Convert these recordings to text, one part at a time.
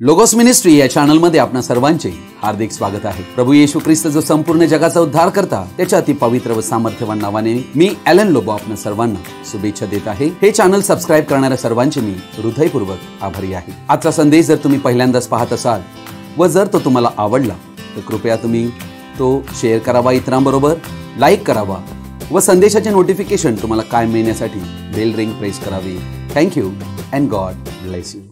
Logos ministry या चॅनलमध्ये आपणा सर्वांचे हार्दिक स्वागत आहे। प्रभू येशू ख्रिस्त जो संपूर्ण जगाचा उद्धार करता त्याच्या अति पवित्र व सामर्थ्यवान नावाने मी ॲलन लोबो आपणा सर्वांना शुभेच्छा देत आहे। हे चॅनल सबस्क्राइब करणाऱ्या सर्वांचे मी हृदयपूर्वक आभारी आहे। आजचा संदेश जर तुम्ही पहिल्यांदाच पाहत असाल व जर तो तुम्हाला आवडला तर कृपया तुम्ही तो शेअर करावा, इतरांबरोबर लाईक करावा व संदेशाचे नोटिफिकेशन तुम्हाला कायम मिळण्यासाठी बेल रिंग प्रेस करावी। Thank you and God bless you.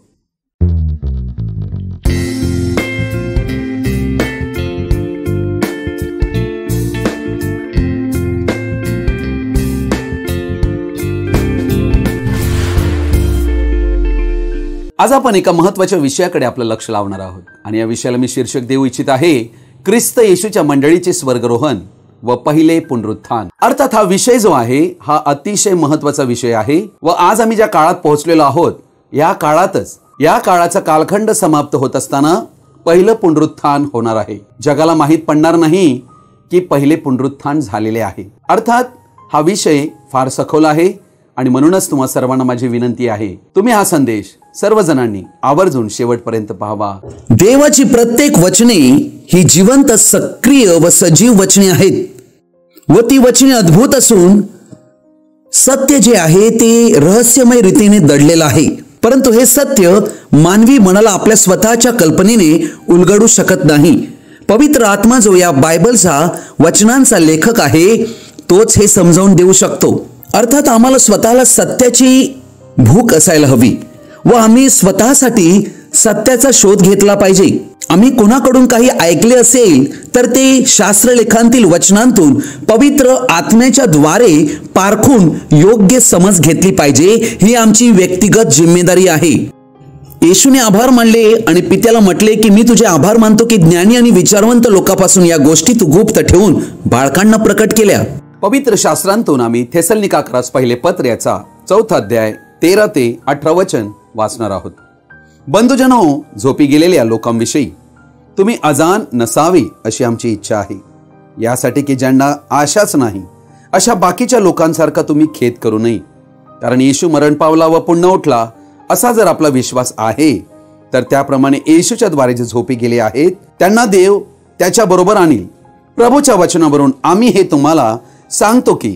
आज आपण एका महत्त्वाच्या विषयाकडे आपलं लक्ष लावणार आहोत आणि या विषयाला मी शीर्षक देऊ इच्छित आहे, ख्रिस्त येशूच्या मंडळीचे स्वर्गरोहण व पहिले पुनरुत्थान। अर्थात हा विषय जो आहे हा अतिशय महत्त्वाचा विषय आहे व आज आम्ही ज्या काळात पोहोचलेलो आहोत या काळातच या काळाचा कालखंड समाप्त होत असताना पहिलं पुनरुत्थान होणार आहे। जगाला माहित पडणार नाही की पहिले पुनरुत्थान झालेले आहे। अर्थात हा विषय फार सखोल आहे आणि म्हणूनच तुम्हा सर्वांना माझी विनंती आहे, तुम्ही हा संदेश सर्वजणांनी आवर्जून शेवटपर्यंत पाहावा। देवाची प्रत्येक वचने ही जिवंत, सक्रिय व सजीव वचने आहेत व ती वचने अद्भुत असून सत्य जे आहे ते रहस्यमय रीतीने दडलेलं आहे। परंतु हे सत्य मानवी मनाला आपल्या स्वतःच्या कल्पनेने उलगडू शकत नाही। पवित्र आत्मा जो या बायबलचा वचनांचा लेखक आहे तोच हे समजावून देऊ शकतो। अर्थात आम्हाला स्वतःला सत्याची भूक असायला हवी व आम्ही स्वतःसाठी सत्याचा शोध घेतला पाहिजे। आम्ही कोणाकडून काही ऐकले असेल तर ते शास्त्रलेखांतील वचनांतून पवित्र आत्म्याच्या द्वारे पारखून योग्य समज घेतली पाहिजे, ही आमची व्यक्तिगत जिम्मेदारी आहे। येशूने आभार मानले आणि पित्याला म्हटले की मी तुझे आभार मानतो की ज्ञानी आणि विचारवंत लोकांपासून या गोष्टी तू गुप्त ठेवून बाळकांना प्रकट केल्या। पवित्र शास्त्रांतून आम्ही थेसलनिकाकरास पहिले पत्र याचा 4 अध्याय 13 ते 18 वचन वाचणार आहोत। बंधुजनो, झोपी गेलेल्या लोकांविषयी तुम्ही अजाण नसावे अशी आमची इच्छा आहे, यासाठी की ज्यांना आशाच नाही अशा बाकीच्या लोकांसारखा तुम्ही खेद करू नये। कारण येशू मरण पावला व पुन्हा उठला असा जर आपला विश्वास आहे तर त्याप्रमाणे येशूच्या द्वारे जे झोपी गेले आहेत त्यांना देव त्याच्या बरोबर आणील। प्रभूच्या वचनावरून आम्ही हे तुम्हाला सांगतो की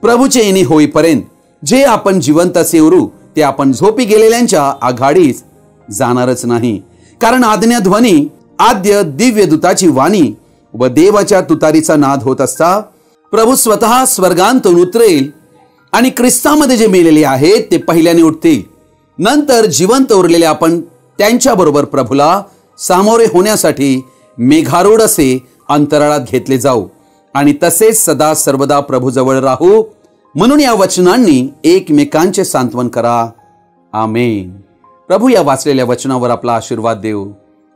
प्रभूचे येणे होईपर्यंत जे आपण जिवंत असे उरू ते आपण झोपी गेलेल्यांच्या आघाडीस जाणारच नाही। कारण आज्ञाध्वनी, आद्य दिव्य दूताची वाणी व देवाच्या तुतारीचा नाद होत असता प्रभू स्वतः स्वर्गांतून उतरेल आणि ख्रिस्तामध्ये जे मेलेले आहेत ते पहिल्याने उठतील। नंतर जिवंत उरलेले आपण त्यांच्या बरोबर प्रभूला सामोरे होण्यासाठी मेघारूढ असे अंतराळात घेतले जाऊ आणि तसेच सदा सर्वदा प्रभूजवळ राहू। म्हणून या वचनांनी एकमेकांचे सांत्वन करा। आमेन। प्रभू या वाचलेल्या वचनावर आपला आशीर्वाद देऊ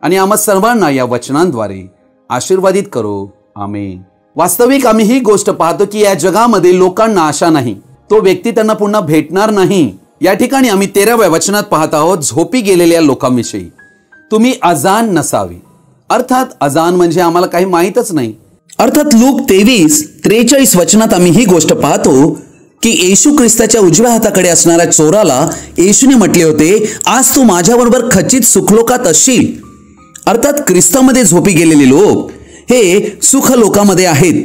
आणि आम्हा सर्वांना या वचनांद्वारे आशीर्वादित करो। आमेन। वास्तविक आम्ही ही गोष्ट पाहतो की या जगामध्ये लोकांना आशा नाही, तो व्यक्ती त्यांना पुन्हा भेटणार नाही। या ठिकाणी आम्ही 13व्या वचनात पाहत आहोत, झोपी गेलेल्या लोकांविषयी तुम्ही अजाण नसावे। अर्थात अजाण म्हणजे आम्हाला काही माहीतच नाही। अर्थात लूक 23:43 वचनात आम्ही ही गोष्ट पाहतो की येशू ख्रिस्ताच्या उजव्या हाताकडे असणाऱ्या चोराला येशूने म्हटले होते, आज तू माझ्याबरोबर खचित सुखलोकात असशील। अर्थात ख्रिस्तामध्ये झोपी गेलेले लोक हे सुखलोकामध्ये आहेत।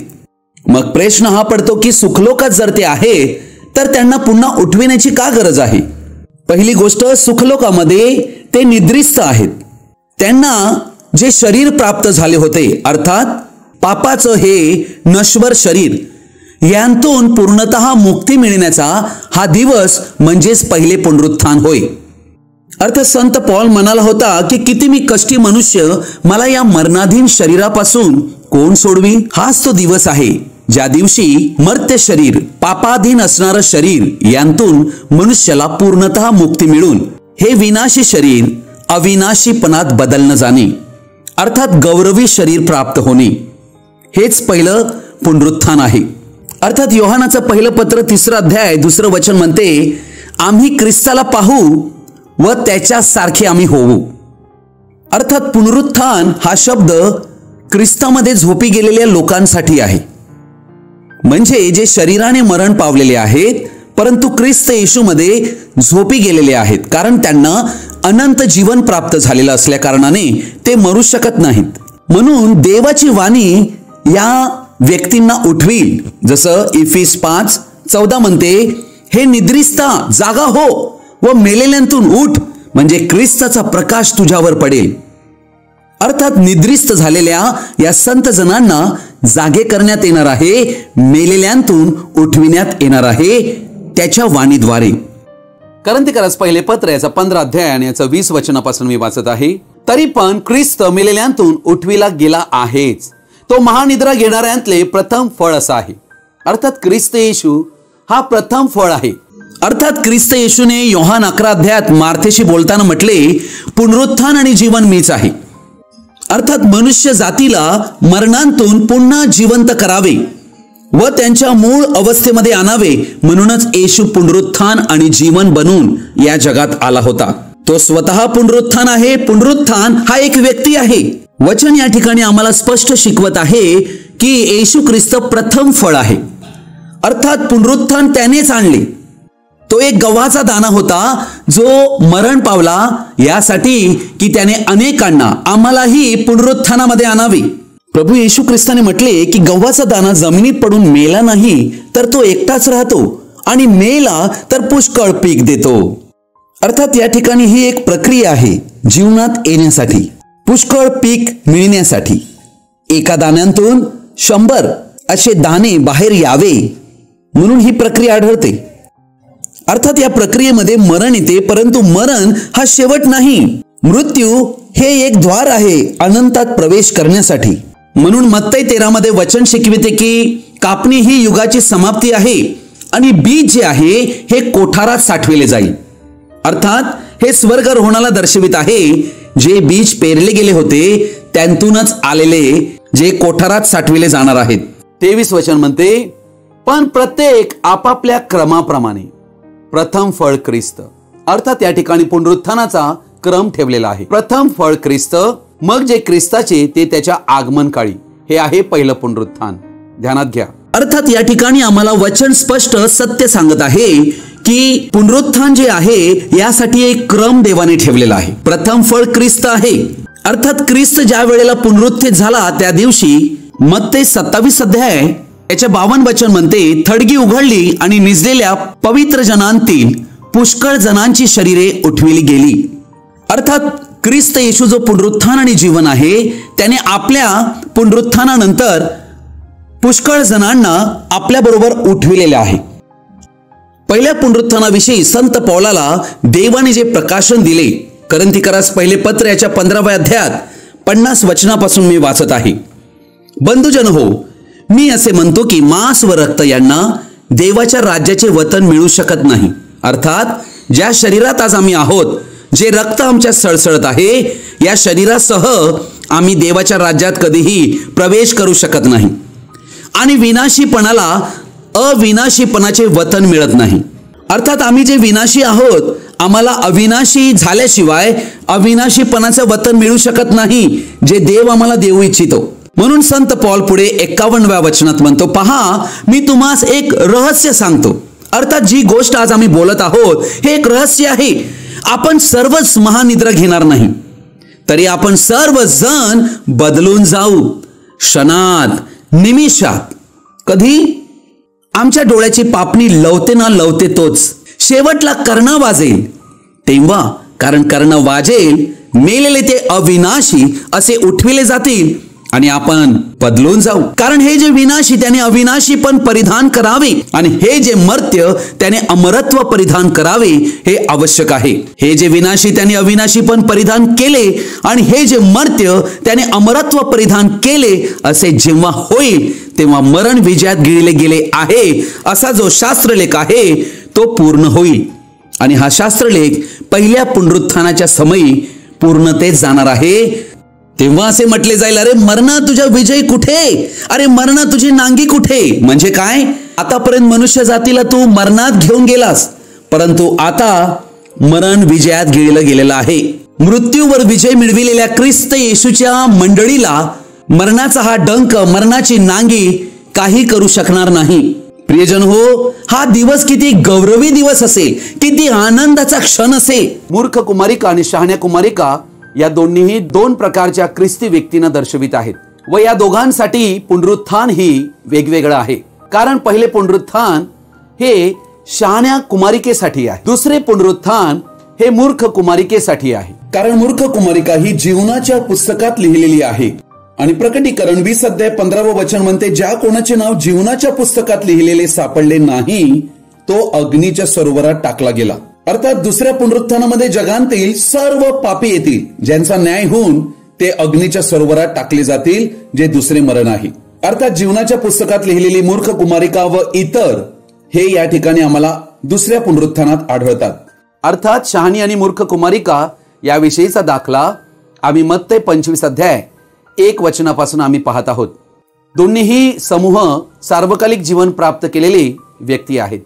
मग प्रश्न हा पडतो की सुखलोकात जर ते आहे तर त्यांना पुन्हा उठविण्याची का गरज आहे? पहिली गोष्ट, सुखलोकामध्ये ते निद्रिस्त आहेत। त्यांना जे शरीर प्राप्त झाले होते अर्थात पापाचं हे नश्वर शरीर यांतून पूर्णतः मुक्ती मिळण्याचा हा दिवस म्हणजेच पहिले पुनरुत्थान होय। अर्थ संत पॉल म्हणाला होता की किती मी कष्टी मनुष्य, मला या मरणाधीन शरीरापासून कोण सोडवी? हाच तो दिवस आहे ज्या दिवशी मर्त्य शरीर, पापाधीन असणारं शरीर यांतून मनुष्याला पूर्णतः मुक्ती मिळून हे विनाशी शरीर अविनाशीपणात बदलणं जाणे अर्थात गौरवी शरीर प्राप्त होणे, हेच पहिलं पुनरुत्थान आहे। अर्थात योहानाचं पहिलं पत्र 3 अध्याय 2 वचन म्हणते, आम्ही ख्रिस्ताला पाहू व त्याच्यासारखे आम्ही होऊ। अर्थात पुनरुत्थान हा शब्द ख्रिस्तामध्ये झोपी गेलेल्या लोकांसाठी आहे, म्हणजे जे शरीराने मरण पावलेले आहेत परंतु ख्रिस्त येशूमध्ये झोपी गेलेले आहेत, कारण त्यांना अनंत जीवन प्राप्त झालेलं असल्या कारणाने ते मरू शकत नाहीत. म्हणून देवाची वाणी या व्यक्तींना उठवील. जसं इफिस 5:14 म्हणते, हे निद्रिस्ता जागा हो व मेलेल्यांतून उठ, म्हणजे ख्रिस्ताचा प्रकाश तुझ्यावर पडेल. अर्थात निद्रिस्त झालेल्या या संत जनांना जागे करण्यात येणार आहे, मेलेल्यांतून उठविण्यात येणार आहे त्याच्या वाणीद्वारे. करंथीकरास पहिले पत्र याचा 15 अध्याय आणि याचं 20 वचनापासून मी वाचत आहे. तरी पण ख्रिस्त मेलेल्यांतून उठविला गेला आहेच, तो महानिद्रा घेणाऱ्यांतले प्रथम फळ असा आहे. अर्थात ख्रिस्त येशू हा प्रथम फळ आहे. अर्थात ख्रिस्त येशूने योहान 11 अध्यायात मार्थेशी बोलताना म्हटले, पुनरुत्थान आणि जीवन मीच आहे. अर्थात मनुष्य जातीला मरणांतून पुन्हा जिवंत करावे व त्यांच्या मूळ अवस्थेमध्ये आणावे, म्हणूनच येशू पुनरुत्थान आणि जीवन बनून या जगात आला होता. तो स्वतः पुनरुत्थान आहे. पुनरुत्थान हा एक व्यक्ती आहे. वचन या ठिकाणी आम्हाला स्पष्ट शिकवत आहे की येशू ख्रिस्त प्रथम फळ आहे. अर्थात पुनरुत्थान त्यानेच आणले. तो एक गव्हाचा दाना होता जो मरण पावला यासाठी की त्याने अनेकांना, आम्हालाही पुनरुत्थानामध्ये आणावे. प्रभू येशू ख्रिस्ताने म्हटले की गव्हाचा दाना जमिनीत पडून मेला नाही तर तो एकटाच राहतो आणि मेला तर पुष्कळ पीक देतो. अर्थात या ठिकाणी ही एक प्रक्रिया आहे जीवनात येण्यासाठी, पुष्कळ पीक मिळण्यासाठी. एका दाण्यातून 100 असे दाणे बाहेर यावे म्हणून ही प्रक्रिया आढळते. अर्थात या प्रक्रियेमध्ये मरण येते, परंतु मरण हा शेवट नाही. मृत्यू हे एक द्वार आहे अनंतात प्रवेश करण्यासाठी. म्हणून मत्तई 13 मध्ये वचन शिकविते की कापणी ही युगाची समाप्ती आहे आणि बीज जे आहे हे कोठारात साठविले जाईल. अर्थात हे स्वर्गारोहणाला दर्शवित आहे. जे बीज पेरले गेले होते त्यांतूनच आलेले जे कोठारात साठविले जाणार आहेत. 23 वचन म्हणते, पण प्रत्येक आपापल्या क्रमाप्रमाणे प्रथम फळ ख्रिस्त. अर्थात या ठिकाणी पुनरुत्थानाचा क्रम ठेवलेला आहे. प्रथम फळ ख्रिस्त, मग जे ख्रिस्ताचे ते त्याच्या आगमन काळी. हे आहे पहिलं पुनरुत्थान. ध्यानात घ्या. अर्थात या ठिकाणी आम्हाला वचन स्पष्ट सत्य सांगत आहे की पुनरुत्थान जे आहे यासाठी एक क्रम देवाने ठेवलेला आहे. प्रथम फळ ख्रिस्त आहे. अर्थात ख्रिस्त ज्या वेळेला पुनरुत्थित झाला त्या दिवशी मत्तई 27 अध्याय याच्या 52 वचन म्हणते, थडगी उघडली आणि निजलेल्या पवित्र जनांतील पुष्कळ जणांची शरीरे उठविली गेली. अर्थात ख्रिस्त येशू जो पुनरुत्थान आणि जीवन आहे त्याने आपल्या पुनरुत्थानानंतर पुष्कळ जणांना आपल्या बरोबर उठविलेले आहे. पहिल्या पुनरुत्थानाविषयी संत पौलाला देवाने जे प्रकाशन दिले, करंथीकरास पहिले पत्र याच्या 15व्या अध्यायात 50 वचनापासून मी वाचत आहे. बंधुजन हो, मी असे म्हणतो की मांस व रक्त यांना देवाच्या राज्याचे वतन मिळू शकत नाही. अर्थात ज्या शरीरात आज आम्ही आहोत, जे रक्त आमच्या सळसळत आहे, या शरीरासह आम्ही देवाच्या राज्यात कधीही प्रवेश करू शकत नाही. आणि विनाशीपणाला अविनाशीपणाचे वतन मिळत नाही. अर्थात आम्ही जे विनाशी आहोत, आम्हाला अविनाशी झाल्याशिवाय अविनाशीपणाचं वतन मिळू शकत नाही जे देव आम्हाला देऊ इच्छितो. म्हणून संत पौल पुढे 51व्या वचनात म्हणतो, पहा मी तुम्हास एक रहस्य सांगतो. अर्थात जी गोष्ट आज आम्ही बोलत आहोत हे एक रहस्य आहे. आपण सर्वच महानिद्रा घेणार नाही, तरी आपण सर्वजण बदलून जाऊ क्षणात, निमिषात. कधी? आमच्या डोळ्याची पापणी लवते ना लवते तोच. शेवटला कर्ण वाजेल तेव्हा, कारण कर्ण वाजेल, मेलेले ते अविनाशी असे उठविले जातील आणि आपण बदलून जाऊ. कारण हे जे विनाशी त्याने अविनाशी पण परिधान करावे आणि हे जे मर्त्य त्याने अमरत्व परिधान करावे हे आवश्यक आहे. हे जे विनाशी त्याने अविनाशी पण परिधान केले आणि हे जे मर्त्य त्याने अमरत्व परिधान केले असे जेव्हा होईल तेव्हा मरण विजयात गिळले गेले आहे असा जो शास्त्रलेख आहे तो पूर्ण होईल. आणि हा शास्त्रलेख पहिल्या पुनरुत्थानाच्या समयी पूर्णतेत जाणार आहे. तेव्हा असे म्हटले जाईल, अरे मरणा तुझा विजय कुठे? अरे मरणा तुझी नांगी कुठे? म्हणजे काय? आतापर्यंत मनुष्य जातीला तू मरणात घेऊन गेलास, परंतु आता मरण विजयात गिळलं गेलेलं आहे. मृत्यूवर विजय मिळविलेल्या ख्रिस्त येशूच्या मंडळीला मरणाचा हा डंक, मरणाची नांगी काही करू शकणार नाही. प्रियजन हो, हा दिवस किती गौरवी दिवस असेल, किती आनंदाचा क्षण असेल. मूर्ख कुमारिका आणि शहाण्या कुमारिका या दोन्हीही दोन प्रकारच्या ख्रिस्ती व्यक्तींना दर्शवित आहेत व या दोघांसाठी पुनरुत्थान ही वेगवेगळं आहे. कारण पहिले पुनरुत्थान हे शहाण्या कुमारिकेसाठी आहे, दुसरे पुनरुत्थान हे मूर्ख कुमारिकेसाठी आहे. कारण मूर्ख कुमारिका ही जीवनाच्या पुस्तकात लिहिलेली आहे आणि प्रकटीकरण 20:15 म्हणते, ज्या कोणाचे नाव जीवनाच्या पुस्तकात लिहिलेले सापडले नाही तो अग्नीच्या सरोवरात टाकला गेला. अर्थात दुसऱ्या पुनरुत्थानामध्ये जगातील सर्व पापी येतील, ज्यांचा न्याय होऊन ते अग्नीच्या सरोवरात टाकले जातील, जे दुसरे मरण आहे. अर्थात जीवनाच्या पुस्तकात लिहिलेली मूर्ख कुमारिका व इतर हे या ठिकाणी आम्हाला दुसऱ्या पुनरुत्थानात आढळतात. अर्थात शहाणी आणि मूर्ख कुमारिका याविषयीचा दाखला आम्ही मत्ते 25:1 आम्ही पाहत आहोत. दोन्हीही समूह सार्वकालिक जीवन प्राप्त केलेले व्यक्ती आहेत.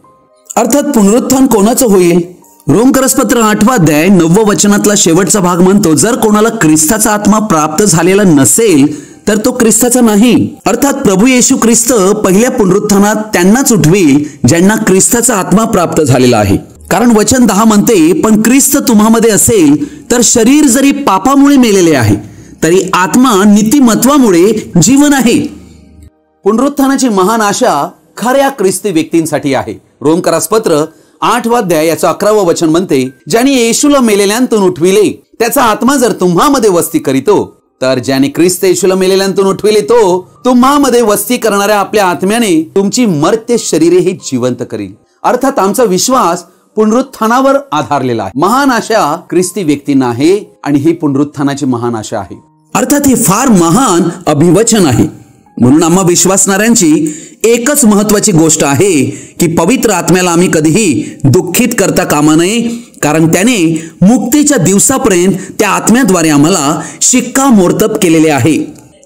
अर्थात पुनरुत्थान कोणाचं होईल? रोमकरसपत्र 8:9 शेवटचा भाग म्हणतो, जर कोणाला ख्रिस्ताचा आत्मा प्राप्त झालेला नसेल तर तो ख्रिस्ताचा नाही. अर्थात प्रभू येशू ख्रिस्त पहिल्या पुनरुत्थानात त्यांनाच उठवेल ज्यांना ख्रिस्ताचा आत्मा प्राप्त झालेला आहे. कारण वचन 10 म्हणते, पण ख्रिस्त तुम्हामध्ये असेल तर शरीर जरी पापामुळे मेलेले आहे तरी आत्मा नीतिमत्वामुळे जीवन आहे. पुनरुत्थानाची महान आशा खऱ्या ख्रिस्ती व्यक्तींसाठी आहे. रोमकरसपत्र 8:11 म्हणते, ज्यांनी येशूला मेलेल्यांतून उठविले त्याचा आत्मा जर तुम्हामध्ये वस्ती करीतो, तर ज्याने ख्रिस्त येशूला मेलेल्यांतून उठविले तो तुम्हामध्ये वस्ती करणाऱ्या आपल्या आत्म्याने तुमची मर्त्य शरीरेही जिवंत करील. अर्थात आमचा विश्वास पुनरुत्थानावर आधारलेला आहे. महान आशा ख्रिस्ती व्यक्तींना आहे आणि ही पुनरुत्थानाची महान आशा आहे. अर्थात हे फार महान अभिवचन आहे. म्हणून आम्हा विश्वासणाऱ्यांची एकच महत्वाची गोष्ट आहे की पवित्र आत्म्याला आम्ही कधीही दुःखित करता कामा नये, कारण त्याने मुक्तीच्या दिवसापर्यंत त्या आत्म्याद्वारे आम्हाला शिक्कामोर्तब केलेले आहे.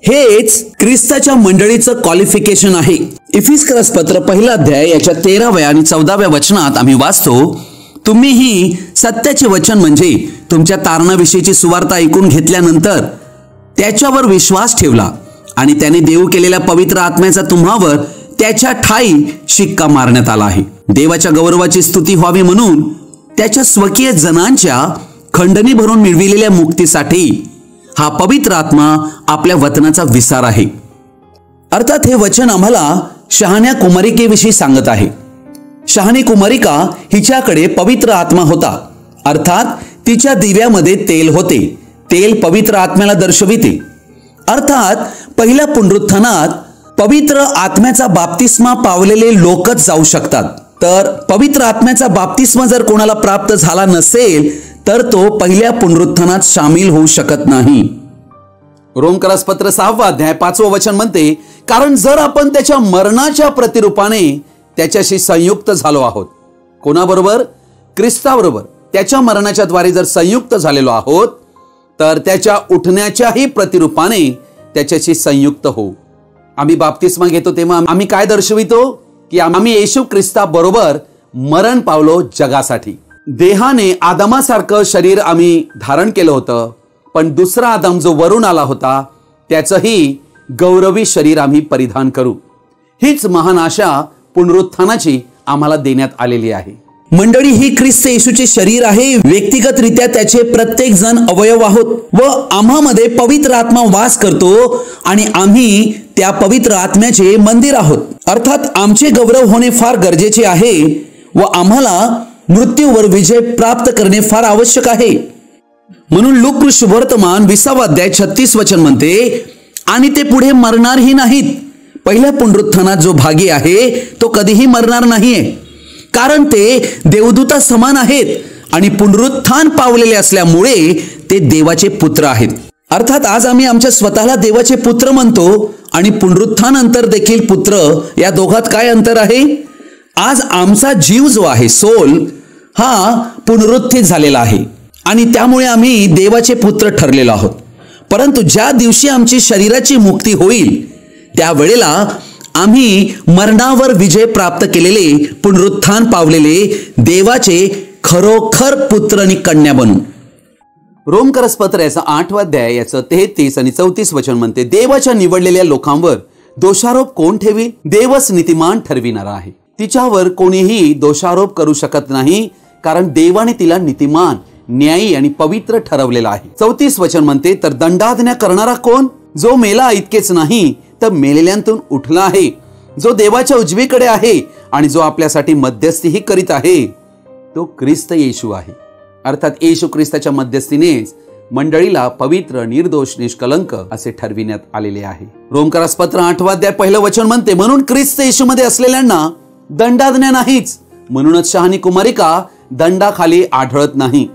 हेच ख्रिस्ताच्या मंडळीचं क्वालिफिकेशन आहे. इफिसकरसपत्र 1 13 आणि 14 आम्ही वाचतो, तुम्हीही सत्याचे वचन म्हणजे तुमच्या तारणाविषयीची सुवार्ता ऐकून घेतल्यानंतर त्याच्यावर विश्वास ठेवला आणि त्याने देऊ केलेल्या पवित्र आत्म्याचा तुम्हावर त्याच्या ठाई शिक्का मारण्यात आला आहे. देवाच्या गौरवाची स्तुती व्हावी म्हणून त्याच्या स्वकीय जनांच्या खंडणी भरून मिळविलेल्या मुक्तीसाठी हा पवित्र आत्मा आपल्या वचनाचा विसार आहे. अर्थात हे वचन आम्हाला शहाण्या कुमारिकेविषयी सांगत आहे. शहाणी कुमारिका हिच्याकडे पवित्र आत्मा होता. अर्थात तिच्या दिव्यामध्ये तेल होते. तेल पवित्र आत्म्याला दर्शविते. अर्थात पहिल्या पुनरुत्थानात पवित्र आत्म्याचा बाप्तिस्मा पावलेले लोकच जाऊ शकतात. तर पवित्र आत्म्याचा बाप्तिस्मा जर कोणाला प्राप्त झाला नसेल तर तो पहिल्या पुनरुत्थानात सामील होऊ शकत नाही. रोमकरसपत्र 6:5 म्हणते, कारण जर आपण त्याच्या मरणाच्या प्रतिरूपाने त्याच्याशी संयुक्त झालो आहोत. कोणाबरोबर? ख्रिस्ताबरोबर. त्याच्या मरणाच्या द्वारे जर संयुक्त झालेलो आहोत तर त्याच्या उठण्याच्याही प्रतिरूपाने त्याच्याशी संयुक्त होऊ. आम्ही बाप्तिस्मा घेतो तेव्हा आम्ही काय दर्शवितो की आम्ही येशू ख्रिस्ता बरोबर मरण पावलो जगासाठी. देहाने आदमासारखं शरीर आम्ही धारण केलं होतं, पण दुसरा आदम जो वरून आला होता त्याचंही गौरवी शरीर आम्ही परिधान करू. हीच महान आशा पुनरुत्थानाची आम्हाला देण्यात आलेली आहे. मंडळी, ही ख्रिस्त येशूचे शरीर आहे. व्यक्तिगतरित्या त्याचे प्रत्येक जण अवयव आहोत व आम्हामध्ये पवित्र आत्मा वास करतो आणि आम्ही त्या पवित्र आत्म्याचे मंदिर आहोत. अर्थात आमचे गौरव होणे फार गरजेचे आहे व आम्हाला मृत्यूवर विजय प्राप्त करणे फार आवश्यक आहे. म्हणून लूक शुभवर्तमान 20:36 म्हणते, आणि ते पुढे मरणारही नाहीत. पहिल्या पुनरुत्थानात जो भागी आहे तो कधीही मरणार नाहीये, कारण ते देवदूता समान आहेत आणि पुनरुत्थान पावलेले असल्यामुळे ते देवाचे पुत्र आहेत. अर्थात आज आम्ही आमच्या स्वतःला देवाचे पुत्र म्हणतो आणि पुनरुत्थान अंतर देखील पुत्र, या दोघात काय अंतर आहे? आज आमचा जीव जो आहे, सोल, हा पुनरुत्थित झालेला आहे आणि त्यामुळे आम्ही देवाचे पुत्र ठरलेलो आहोत. परंतु ज्या दिवशी आमची शरीराची मुक्ती होईल त्यावेळेला आम्ही मरणावर विजय प्राप्त केलेले, पुनरुत्थान पावलेले देवाचे खरोखर पुत्र आणि कन्या बनू. रोमकरसपत्र 8 33 आणि 34 म्हणते, देवाच्या निवडलेल्या लोकांवर दोषारोप कोण ठेवी? देवच नीतिमान ठरविणारा आहे. तिच्यावर कोणीही दोषारोप करू शकत नाही, कारण देवाने तिला नीतिमान, न्यायी आणि पवित्र ठरवलेला आहे. 34 वचन म्हणते, तर दंडाज्ञा करणारा कोण? जो मेला इतकेच नाही तर मेलेल्यांतून उठला आहे, जो देवाच्या उजवीकडे आहे आणि जो आपल्यासाठी मध्यस्थीही करीत आहे, तो ख्रिस्त येशू आहे. अर्थात येशू ख्रिस्ताच्या मध्यस्थीनेच मंडळीला पवित्र, निर्दोष, निष्कलंक असे ठरविण्यात आलेले आहे. रोमकरास पत्र 8 अध्याय 1 वचन म्हणते, म्हणून ख्रिस्त येशूमध्ये असलेल्यांना दंडाज्ञा नाहीच, म्हणूनच शहाणी कुमारिका दंडाखाली आढळत नाही.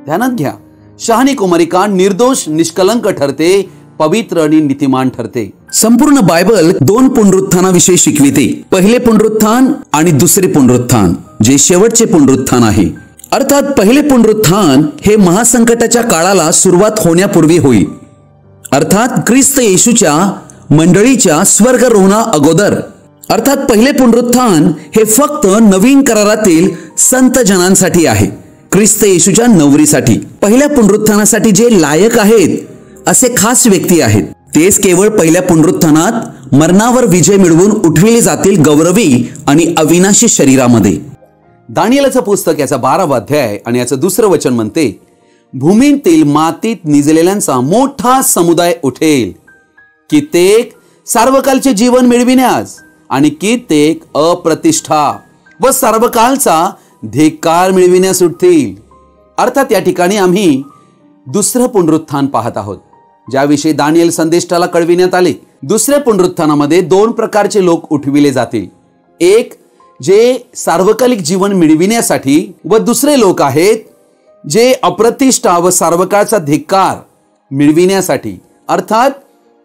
ध्यानात घ्या, शहाणी कुमारिका निर्दोष, निष्कलंक ठरते, पवित्र आणि नीतिमान ठरते. संपूर्ण बायबल 2 पुनरुत्थानाविषयी शिकविते. पहिले पुनरुत्थान आणि दुसरे पुनरुत्थान, जे शेवटचे पुनरुत्थान आहे. अर्थात पहिले पुनरुत्थान हे महासंकटाच्या काळाला सुरुवात होण्यापूर्वी होईल. अर्थात ख्रिस्त येशूच्या मंडळीच्या स्वर्गारोहणा अगोदर. अर्थात पहिले पुनरुत्थान हे फक्त नवीन करारातील संत जनांसाठी आहे, ख्रिस्त येशूच्या नवरीसाठी. पहिल्या पुनरुत्थानासाठी जे लायक आहेत असे खास व्यक्ती आहेत, तेच केवळ पहिल्या पुनरुत्थानात मरणावर विजय मिळवून उठविले जातील गौरवी आणि अविनाशी शरीरामध्ये. दानियेलचं पुस्तक याचा 12वा अध्याय आणि याचं 2 वचन म्हणते, भूमीतील मातीत निजलेल्यांचा मोठा समुदाय उठेल, कित्येक सार्वकालचे जीवन मिळविण्यास आणि कित्येक अप्रतिष्ठा व सर्वकालचा धिक्कार मिळविण्यास उठतील. अर्थात या ठिकाणी आम्ही दुसरं पुनरुत्थान पाहत आहोत, ज्याविषयी दानियेल संदेष्टाला कळविण्यात आले. दुसऱ्या पुनरुत्थानामध्ये 2 प्रकारचे लोक उठविले जातील. एक जे सार्वकालिक जीवन मिळविण्यासाठी, व दुसरे लोक आहेत जे अप्रतिष्ठा व सार्वकाळचा धिक्कार मिळविण्यासाठी. अर्थात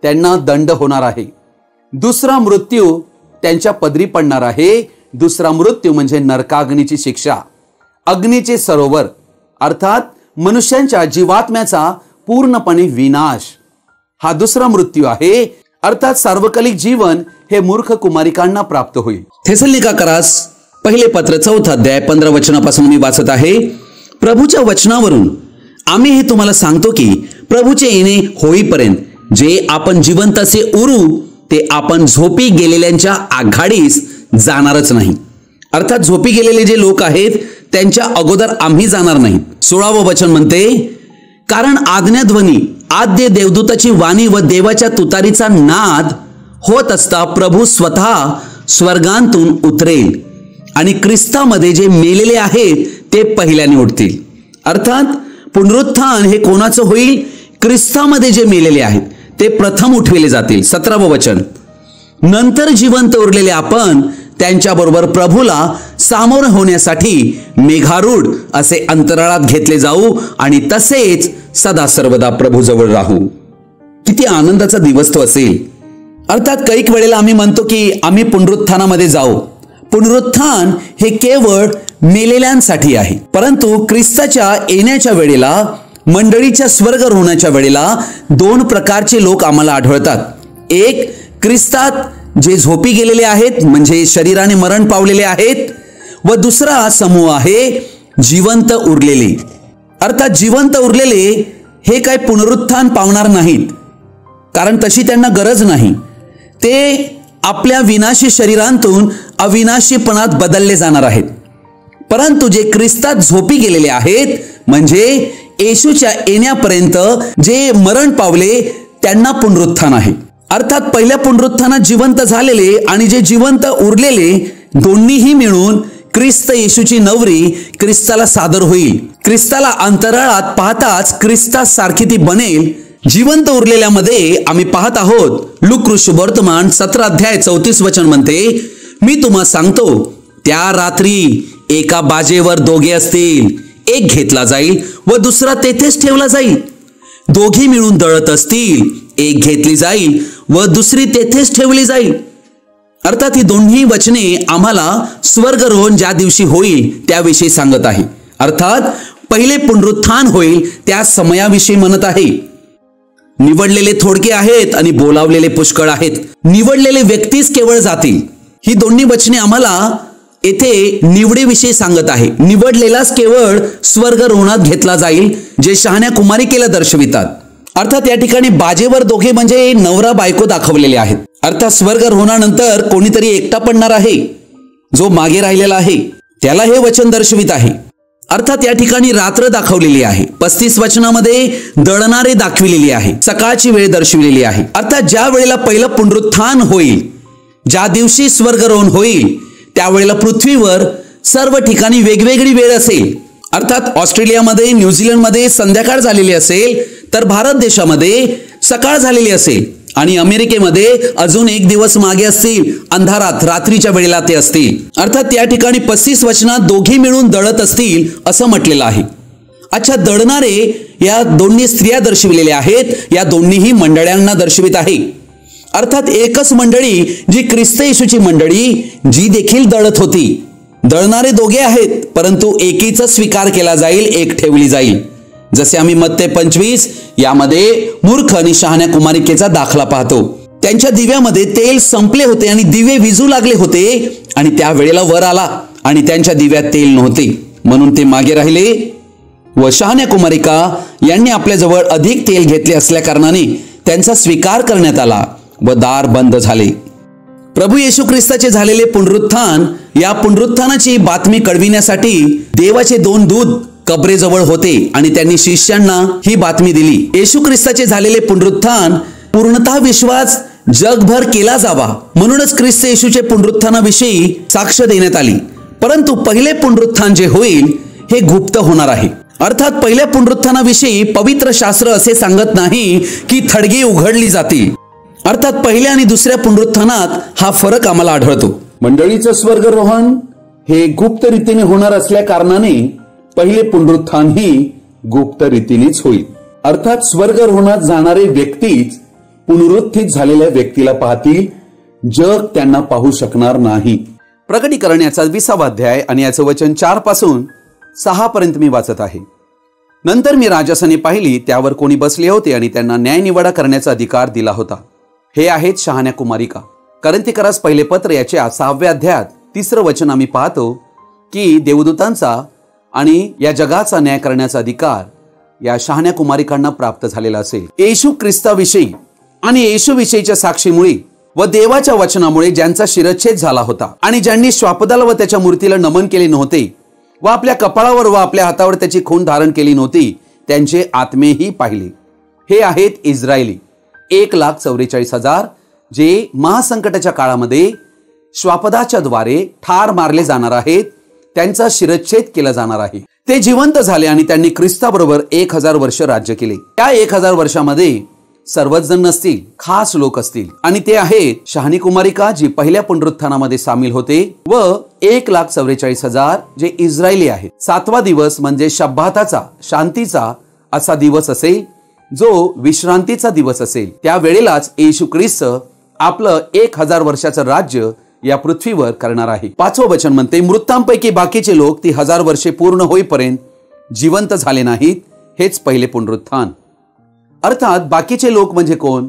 त्यांना दंड होणार आहे. दुसरा मृत्यू त्यांच्या पदरी पडणार आहे. दुसरा मृत्यू म्हणजे नरकाग्नीची शिक्षा, अग्नीचे सरोवर, अर्थात मनुष्यांच्या जीवात्म्याचा पूर्णपणे विनाश. हा दुसरा मृत्यू आहे. अर्थात सार्वकालिक जीवन हे मूर्ख कुमारिकांना प्राप्त होईल. थेसलोनिकास पहिले पत्र 4 अध्याय 15 वचनापासून मी वाचत आहे. प्रभूच्या वचनावरून आम्ही हे तुम्हाला सांगतो की प्रभूचे येणे होईपर्यंत जे आपण जिवंत असे उरू, ते आपण झोपी गेलेल्यांच्या आघाडीस जाणारच नाही. अर्थात झोपी गेलेले जे लोक आहेत त्यांच्या अगोदर आम्ही जाणार नाही. 16वे वचन म्हणते, कारण आज्ञाध्वनी, आद्य देवदूताची वाणी व देवाच्या तुतारीचा नाद होत असता प्रभू स्वतः स्वर्गांतून उतरेल आणि ख्रिस्तामध्ये जे मेलेले आहेत ते पहिल्याने उठतील. अर्थात पुनरुत्थान हे कोणाचं होईल? ख्रिस्तामध्ये जे मेलेले आहेत ते प्रथम उठविले जातील. 17वे वचन, नंतर जिवंत उरलेले आपण त्यांच्याबरोबर प्रभूला सामोर होण्यासाठी मेघारूढ असे अंतराळात घेतले जाऊ आणि तसेच सदा सर्वदा प्रभूजवळ राहू. किती आनंदाचा दिवस तो असेल. अर्थात कैक वेळेला आम्ही म्हणतो की आम्ही पुनरुत्थानामध्ये जाऊ. पुनरुत्थान हे केवळ मेलेल्यांसाठी आहे, परंतु ख्रिस्ताच्या येण्याच्या वेळेला, मंडळीच्या स्वर्गारोहणाच्या वेळेला 2 प्रकारचे लोक आम्हाला आढळतात. एक, ख्रिस्तात जे झोपी गेलेले आहेत, म्हणजे शरीराने मरण पावलेले आहेत, व दुसरा समूह आहे जिवंत उरलेले. अर्थात जिवंत उरलेले हे काही पुनरुत्थान पावणार नाहीत, कारण तशी त्यांना गरज नाही. ते आपल्या विनाशी शरीरांतून अविनाशीपणात बदलले जाणार आहेत. परंतु जे ख्रिस्तात झोपी गेलेले आहेत, म्हणजे येशूच्या येण्यापर्यंत जे मरण पावले, त्यांना पुनरुत्थान आहे. अर्थात पहिल्या पुनरुत्थानात जिवंत झालेले आणि जे जिवंत उरलेले दोन्हीही मिळून ख्रिस्त येशूची नवरी ख्रिस्ताला सादर होईल. ख्रिस्ताला अंतराळात पाहताच ख्रिस्तासारखी ती बनेल. जिवंत उरलेल्यामध्ये आम्ही पाहत आहोत, लूक शुभवर्तमान 17 अध्याय 34 वचन म्हणते, मी तुम्हा सांगतो त्या रात्री एका बाजेवर 2 असतील, एक घेतला जाईल व दुसरा तेथेच ठेवला जाईल. दोघी मिळून दळत असतील, एक घेतली जाईल व दुसरी तेथेच ठेवली जाईल. अर्थात ही दोन्ही वचने आम्हाला स्वर्गारोहण ज्या दिवशी होईल त्याविषयी सांगत आहे. अर्थात पहिले पुनरुत्थान होईल त्या समयाविषयी म्हणत आहे. निवडलेले थोडके आहेत आणि बोलावलेले पुष्कळ आहेत. निवडलेले व्यक्तीच केवळ जातील. ही दोन्ही वचने आम्हाला येथे निवडीविषयी सांगत आहे. निवडलेलाच केवळ स्वर्गारोहणात घेतला जाईल, जे शहाण्या कुमारिकेला दर्शवितात. अर्थात या ठिकाणी बाजेवर 2 म्हणजे नवरा बायको दाखवलेले आहेत. अर्थात स्वर्गारोहणानंतर कोणीतरी एकटा पडणार आहे. जो मागे राहिलेला आहे त्याला हे वचन दर्शवित आहे. अर्थात या ठिकाणी रात्र दाखवलेली आहे. 35 वचनामध्ये दळणारे दाखविलेली आहे. सकाळची वेळ दर्शविलेली आहे. अर्थात ज्या वेळेला पहिलं पुनरुत्थान होईल, ज्या दिवशी स्वर्गारोहण होईल, त्यावेळेला पृथ्वीवर सर्व ठिकाणी वेगवेगळी वेळ असेल. अर्थात ऑस्ट्रेलियामध्ये, न्यूझीलंडमध्ये संध्याकाळ झालेली असेल, तर भारत देशामध्ये सकाळ झालेली असेल आणि अमेरिकेमध्ये अजून एक दिवस मागे असतील, अंधारात रात्रीच्या वेळेला ते असतील. अर्थात या ठिकाणी 35 वचनात दोघी मिळून दळत असतील असं म्हटलेलं आहे. अच्छा, दळणारे या दोन्ही स्त्रिया दर्शविलेल्या आहेत. या दोन्हीही मंडळ्यांना दर्शवित आहे. अर्थात एकच मंडळी जी ख्रिस्त येशूची मंडळी, जी देखील दळत होती. दळणारे दोघे आहेत, परंतु एकीचा स्वीकार केला जाईल, एक ठेवली जाईल. जसे आम्ही मत्ते 25 यामध्ये मूर्ख आणि शहाण्या कुमारिकेचा दाखला पाहतो. त्यांच्या दिव्यामध्ये तेल संपले होते आणि दिवे विझू लागले होते आणि त्या वेळेला वर आला आणि त्यांच्या दिव्यात तेल नव्हते, म्हणून ते मागे राहिले. व शहाण्या कुमारिका यांनी आपल्याजवळ अधिक तेल घेतले असल्या कारणाने त्यांचा स्वीकार करण्यात आला व दार बंद झाले. प्रभू येशू ख्रिस्ताचे झालेले पुनरुत्थान, या पुनरुत्थानाची बातमी कळविण्यासाठी देवाचे 2 दूत कबरेजवळ होते आणि त्यांनी शिष्यांना ही बातमी दिली. येशू ख्रिस्ताचे झालेले पुनरुत्थान पूर्णतः विश्वास जगभर केला जावा म्हणूनच ख्रिस्त येशूचे पुनरुत्थानाविषयी साक्ष देण्यात आली. परंतु पहिले पुनरुत्थान जे होईल हे गुप्त होणार आहे. अर्थात पहिल्या पुनरुत्थानाविषयी पवित्र शास्त्र असे सांगत नाही की थडगी उघडली जातील. अर्थात पहिल्या आणि दुसऱ्या पुनरुत्थानात हा फरक आम्हाला आढळतो. मंडळीचं स्वर्गरोहण हे गुप्त रीतीने होणार असल्या कारणाने पहिले पुनरुत्थान ही गुप्त रीतीनेच होईल. अर्थात स्वर्गरोहणात जाणारे व्यक्तीच पुनरुत्थित झालेल्या व्यक्तीला पाहतील, जग त्यांना पाहू शकणार नाही. प्रकटीकरण याचा 20वा अध्याय आणि याचं वचन 4 पासून 6 पर्यंत मी वाचत आहे. नंतर मी राजासने पाहिली, त्यावर कोणी बसले होते आणि त्यांना न्यायनिवाडा करण्याचा अधिकार दिला होता. हे आहेत शहाण्या कुमारिका. करंथीकरास पहिले पत्र याच्या 6व्या अध्यायात 3रं वचन आम्ही पाहतो की देवदूतांचा आणि या जगाचा न्याय करण्याचा अधिकार या शहाण्या कुमारिकांना प्राप्त झालेला असेल. येशू ख्रिस्ताविषयी आणि येशूविषयीच्या साक्षीमुळे व देवाच्या वचनामुळे ज्यांचा शिरच्छेद झाला होता आणि ज्यांनी श्वापदाला व त्याच्या मूर्तीला नमन केले नव्हते व आपल्या कपाळावर व आपल्या हातावर त्याची खून धारण केली नव्हती, त्यांचे आत्मेही पाहिले. हे आहेत इस्रायली 1,44,000 जे महासंकटाच्या काळामध्ये श्वापदाच्या द्वारे ठार मारले जाणार आहेत. त्यांचा शिरच्छेद केला जाणार आहे. ते जिवंत झाले आणि त्यांनी ख्रिस्ताबरोबर 1000 वर्ष राज्य केले. त्या 1000 वर्षामध्ये सर्वच जण नसतील, खास लोक असतील आणि ते आहेत शहाणी कुमारिका जी पहिल्या पुनरुत्थानामध्ये सामील होते व 1,44,000 जे इस्रायली आहेत. 7वा दिवस म्हणजे शब्बाताचा, शांतीचा असा दिवस असेल, जो विश्रांतीचा दिवस असेल. त्या वेळेलाच येशू ख्रिस्त आपलं 1000 वर्षाचं राज्य या पृथ्वीवर करणार आहे. 5वं वचन म्हणते, मृतांपैकी बाकीचे लोक ती 1000 वर्षे पूर्ण होईपर्यंत जिवंत झाले नाहीत. हेच पहिले पुनरुत्थान. अर्थात बाकीचे लोक म्हणजे कोण?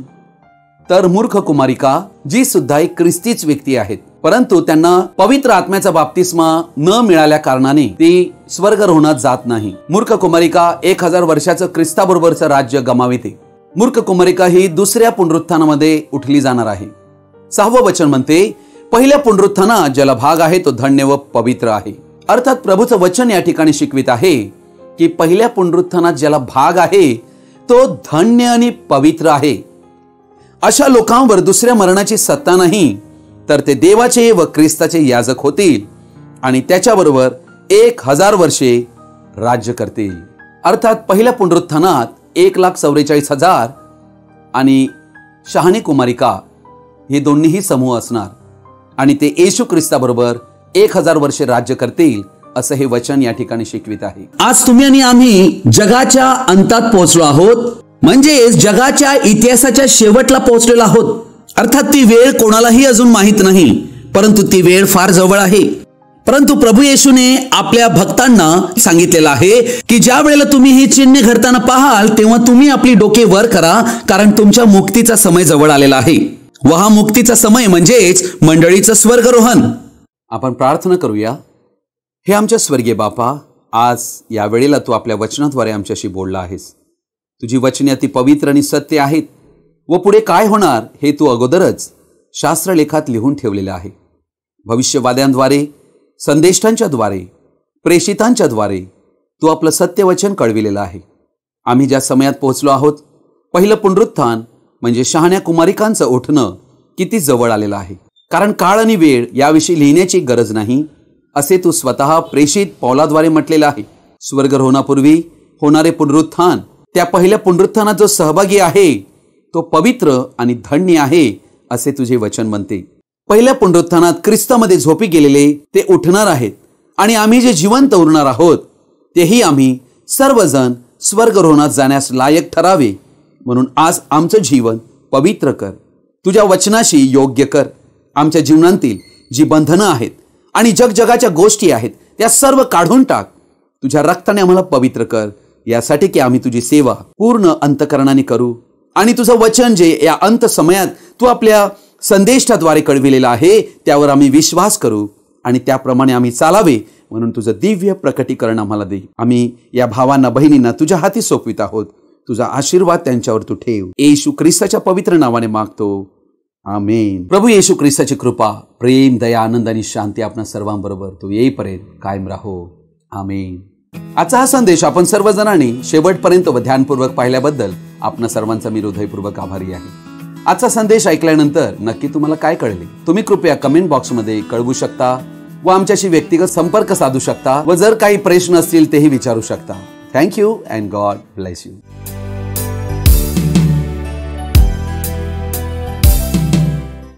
तर मूर्ख कुमारिका, जी सुद्धा एक ख्रिस्तीच व्यक्ती आहेत, परंतु त्यांना पवित्र आत्म्याचा बाप्तिस्मा न मिळाल्या कारणाने ती स्वर्गरोहणात जात नाही. मूर्ख कुमारिका 1000 वर्षाचं ख्रिस्ताबरोबरचं राज्य गमाविते. मूर्ख कुमारिका ही दुसऱ्या पुनरुत्थानामध्ये उठली जाणार आहे. 6वं वचन म्हणते, पहिल्या पुनरुत्थानात ज्याला भाग आहे तो धन्य व पवित्र आहे. अर्थात प्रभूचं वचन या ठिकाणी शिकवित आहे की पहिल्या पुनरुत्थानात ज्याला भाग आहे तो धन्य आणि पवित्र आहे. अशा लोकांवर दुसऱ्या मरणाची सत्ता नाही, तर ते देवाचे व ख्रिस्ताचे याजक होतील आणि त्याच्याबरोबर 1000 वर्षे राज्य करतील. अर्थात पहिल्या पुनरुत्थानात 1,44,000 आणि शहाणी कुमारिका हे दोन्हीही समूह असणार आणि ते येशू ख्रिस्ताबरोबर 1000 वर्षे राज्य करतील असं हे वचन या ठिकाणी शिकवित आहे. आज तुम्ही आणि आम्ही जगाच्या अंतात पोहोचलो आहोत, म्हणजे जगाच्या इतिहासाच्या शेवटला पोहोचलेलो आहोत. अर्थात ती वेळ कोणालाही अजून माहित नाही, परंतु ती वेळ फार जवळ आहे. परंतु प्रभू येशूने आपल्या भक्तांना सांगितलेलं आहे की ज्या वेळेला तुम्ही ही चिन्हे घडताना पाहाल तेव्हा तुम्ही आपली डोके वर करा, कारण तुमच्या मुक्तीचा समय जवळ आलेला आहे. व हा मुक्तीचा समय म्हणजेच मंडळीचं स्वर्गरोहण. आपण प्रार्थना करूया. हे आमच्या स्वर्गीय बापा, आज या वेळेला तू आपल्या वचनाद्वारे आमच्याशी बोलला आहेस. तुझी वचने अति पवित्र आणि सत्य आहेत व पुढे काय होणार हे तू अगोदरच शास्त्रलेखात लिहून ठेवलेलं आहे. भविष्यवाद्यांद्वारे, संदेष्टांच्याद्वारे, प्रेषितांच्याद्वारे तू आपलं सत्यवचन कळविलेलं आहे. आम्ही ज्या समयात पोहोचलो आहोत, पहिलं पुनरुत्थान म्हणजे शहाण्या कुमारिकांचं उठणं किती जवळ आलेलं आहे. कारण काळ आणि वेळ याविषयी लिहिण्याची गरज नाही असे तू स्वतः प्रेषित पौलाद्वारे म्हटलेलं आहे. स्वर्गारोहणापूर्वी होणारे पुनरुत्थान, त्या पहिल्या पुनरुत्थानात जो सहभागी आहे तो पवित्र आणि धन्य आहे असे तुझे वचन म्हणते. पहिल्या पुनरुत्थानात ख्रिस्तामध्ये झोपी गेलेले ते उठणार आहेत आणि आम्ही जे जिवंत उरणार आहोत तेही आम्ही सर्वजण स्वर्गारोहणात जाण्यास लायक ठरावे. म्हणून आज आमचं जीवन पवित्र कर, तुझ्या वचनाशी योग्य कर. आमच्या जीवनातील जी बंधनं आहेत आणि जगजगाच्या गोष्टी आहेत त्या सर्व काढून टाक. तुझ्या रक्ताने आम्हाला पवित्र कर, यासाठी की आम्ही तुझी सेवा पूर्ण अंतकरणाने करू आणि तुझं वचन जे या अंत समयात तू आपल्या संदेशाद्वारे कळविलेलं आहे त्यावर आम्ही विश्वास करू आणि त्याप्रमाणे आम्ही चालावे. म्हणून तुझं दिव्य प्रकटीकरण आम्हाला दे. आम्ही या भावांना बहिणींना तुझ्या हाती सोपवित आहोत. तुझा आशीर्वाद त्यांच्यावर तू ठेव. येशू ख्रिस्ताच्या पवित्र नावाने मागतो, आमेन. प्रभू येशू ख्रिस्ताची कृपा, प्रेम, दया, आनंद आणि शांती आपणा सर्वांबरोबर तू येईपर्यंत कायम राहो, आमेन. आजचा हा संदेश आपण सर्वजणांनी शेवटपर्यंत व ध्यानपूर्वक पाहिल्याबद्दल आपण सर्वांचा मी हृदयपूर्वक आभारी आहे. आजचा संदेश ऐकल्यानंतर नक्की तुम्हाला काय कळले तुम्ही कृपया कमेंट बॉक्समध्ये कळवू शकता व आमच्याशी व्यक्तिगत संपर्क साधू शकता व जर काही प्रश्न असतील तेही विचारू शकता. Thank you and God bless you.